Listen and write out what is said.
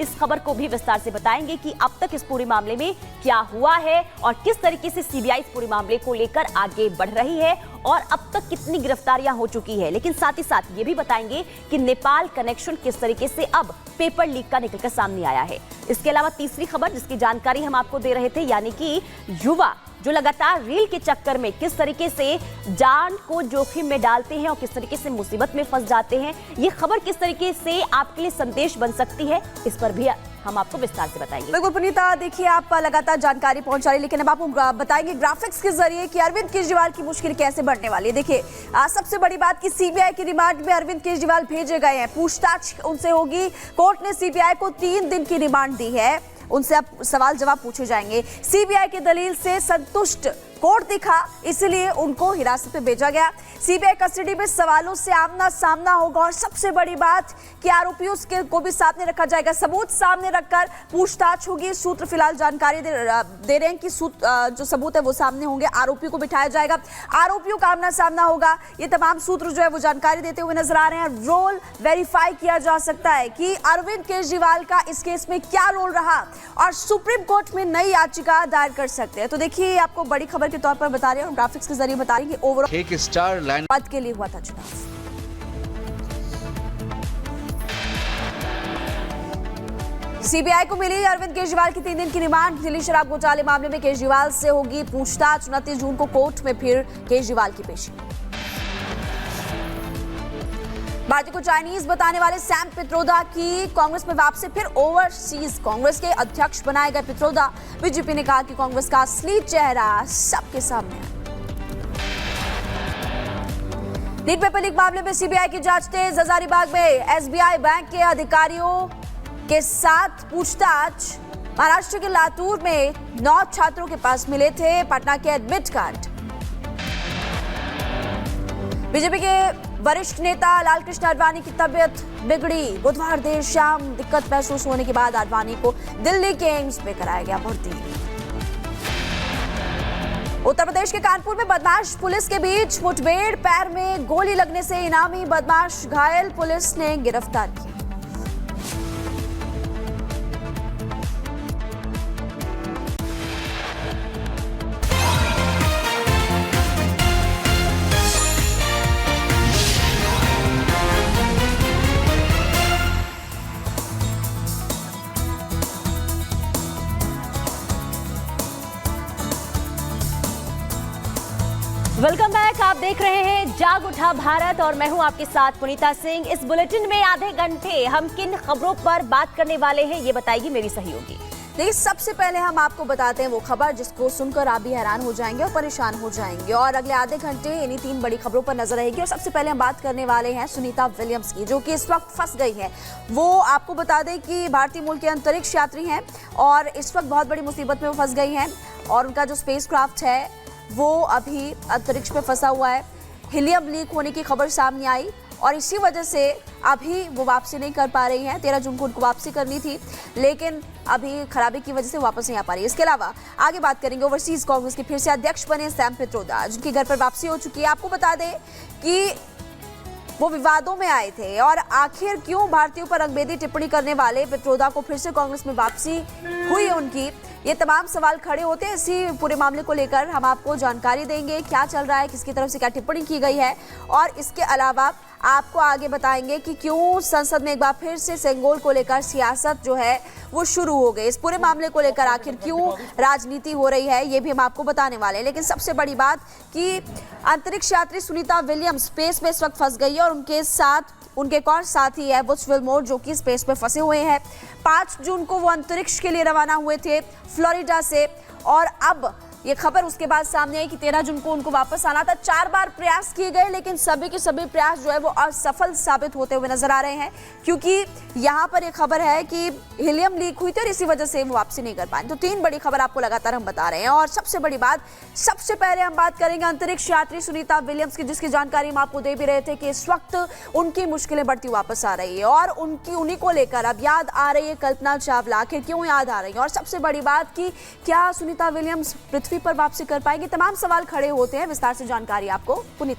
इस खबर को भी विस्तार से बताएंगे कि अब तक इस पूरे मामले में क्या हुआ है और किस तरीके से सीबीआई इस पूरे मामले को लेकर आगे बढ़ रही है और अब तक कितनी गिरफ्तारियां हो चुकी है। लेकिन साथ ही साथ ये भी बताएंगे कि नेपाल कनेक्शन किस तरीके से अब पेपर लीक का निकलकर सामने आया है। इसके अलावा तीसरी खबर जिसकी जानकारी हम आपको दे रहे थे, यानी कि युवा जो लगातार रील के चक्कर में किस तरीके से जान को जोखिम में डालते हैं और किस तरीके से मुसीबत में फंस जाते हैं, ये खबर किस तरीके से आपके लिए संदेश बन सकती है, इस पर भी हम आपको विस्तार से बताएंगे। बिल्कुल पुनीता, देखिए आप लगातार जानकारी पहुंचा रही, लेकिन अब आपको बताएंगे ग्राफिक्स के जरिए कि अरविंद केजरीवाल की मुश्किल कैसे बढ़ने वाली है। देखिए सबसे बड़ी बात कि सीबीआई की रिमांड में अरविंद केजरीवाल भेजे गए हैं, पूछताछ उनसे होगी। कोर्ट ने सीबीआई को 3 दिन की रिमांड दी है, उनसे अब सवाल जवाब पूछे जाएंगे। सीबीआई की दलील से संतुष्ट कोर्ट दिखा, इसलिए उनको हिरासत में भेजा गया। सीबीआई कस्टडी में सवालों से आमना सामना होगा और सबसे बड़ी बात कि आरोपियों को भी सामने रखा जाएगा, सबूत सामने रखकर पूछताछ होगी। सूत्र फिलहाल जानकारी दे रहे हैं कि जो सबूत है वो सामने होंगे, आरोपियों को बिठाया जाएगा, आरोपियों का आमना सामना होगा। ये तमाम सूत्र जो है वो जानकारी देते हुए नजर आ रहे हैं। रोल वेरीफाई किया जा सकता है कि अरविंद केजरीवाल का इस केस में क्या रोल रहा और सुप्रीम कोर्ट में नई याचिका दायर कर सकते हैं। तो देखिए आपको बड़ी खबर के तौर पर बता रहे हैं और ग्राफिक्स के जरिए बता रहे हैं कि ओवरऑल एक स्टार लाइन पद के लिए हुआ था चुनाव। सीबीआई को मिली अरविंद केजरीवाल की 3 दिन की रिमांड। दिल्ली शराब घोटाले मामले में केजरीवाल से होगी पूछताछ। 29 जून को कोर्ट में फिर केजरीवाल की पेशी। भारतीय को चाइनीज बताने वाले सैम पित्रोदा की कांग्रेस में वापसी, फिर ओवरसीज कांग्रेस के अध्यक्ष बनाए गए पित्रोदा। बीजेपी ने कहा कि कांग्रेस का असली चेहरा सबके सामने है। नीट पेपर लीक मामले में सीबीआई की जांच तेज। हजारीबाग में एसबीआई बैंक के अधिकारियों के साथ पूछताछ। महाराष्ट्र के लातूर में 9 छात्रों के पास मिले थे पटना के एडमिट कार्ड। बीजेपी के वरिष्ठ नेता लालकृष्ण आडवाणी की तबीयत बिगड़ी। बुधवार देर शाम दिक्कत महसूस होने के बाद आडवाणी को दिल्ली के एम्स में कराया गया भर्ती। उत्तर प्रदेश के कानपुर में बदमाश पुलिस के बीच मुठभेड़, पैर में गोली लगने से इनामी बदमाश घायल, पुलिस ने गिरफ्तार किया। वेलकम बैक, आप देख रहे हैं जाग उठा भारत और मैं हूं आपके साथ पुनीता सिंह। इस बुलेटिन में आधे घंटे हम किन खबरों पर बात करने वाले हैं ये बताएगी मेरी सहयोगी। देखिए सबसे पहले हम आपको बताते हैं वो खबर जिसको सुनकर आप भी हैरान हो जाएंगे और परेशान हो जाएंगे, और अगले आधे घंटे इन्हीं 3 बड़ी खबरों पर नजर रहेगी। और सबसे पहले हम बात करने वाले हैं सुनीता विलियम्स की, जो कि इस वक्त फंस गई है। वो आपको बता दें कि भारतीय मूल के अंतरिक्ष यात्री हैं और इस वक्त बहुत बड़ी मुसीबत में वो फंस गई हैं और उनका जो स्पेस क्राफ्ट है वो अभी अंतरिक्ष में फंसा हुआ है। हीलियम लीक होने की खबर सामने आई और इसी वजह से अभी वो वापसी नहीं कर पा रही हैं। 13 जून को उनको वापसी करनी थी, लेकिन अभी खराबी की वजह से वापस नहीं आ पा रही है। इसके अलावा आगे बात करेंगे ओवरसीज कांग्रेस के फिर से अध्यक्ष बने सैम पित्रोदा, जिनके घर पर वापसी हो चुकी है। आपको बता दें कि वो विवादों में आए थे और आखिर क्यों भारतीयों पर रंगभेदी टिप्पणी करने वाले पित्रोदा को फिर से कांग्रेस में वापसी हुई उनकी, ये तमाम सवाल खड़े होते हैं। इसी पूरे मामले को लेकर हम आपको जानकारी देंगे, क्या चल रहा है, किसकी तरफ से क्या टिप्पणी की गई है, और इसके अलावा आपको आगे बताएंगे कि क्यों संसद में एक बार फिर से सेंगोल को लेकर सियासत जो है वो शुरू हो गई। इस पूरे मामले को लेकर आखिर क्यों राजनीति हो रही है ये भी हम आपको बताने वाले हैं। लेकिन सबसे बड़ी बात कि अंतरिक्ष यात्री सुनीता विलियम्स स्पेस में इस वक्त फंस गई है और उनके साथ उनके एक और साथी है बुच विल्मोर, जो कि स्पेस में फंसे हुए हैं। 5 जून को वो अंतरिक्ष के लिए रवाना हुए थे फ्लोरिडा से और अब ये खबर उसके बाद सामने आई कि 13 जून को उनको वापस आना था। 4 बार प्रयास किए गए, लेकिन सभी के सभी प्रयास जो है वो असफल साबित होते हुए नजर आ रहे हैं, क्योंकि यहाँ पर ये खबर है कि हीलियम लीक हुई थी और इसी वजह से वो वापसी नहीं कर पाए। तो 3 बड़ी खबर आपको लगातार हम बता रहे हैं। और सबसे बड़ी बात, सबसे पहले हम बात करेंगे अंतरिक्ष यात्री सुनीता विलियम्स की, जिसकी जानकारी हम आपको दे भी रहे थे कि इस वक्त उनकी मुश्किलें बढ़ती वापस आ रही है और उन्हीं को लेकर अब याद आ रही है कल्पना चावला। आखिर क्यों याद आ रही है, और सबसे बड़ी बात कि क्या सुनीता विलियम्स पृथ्वी पर वापसी कर पाएगी, तमाम सवाल खड़े होते हैं। विस्तार से जानकारी आपको पुनीता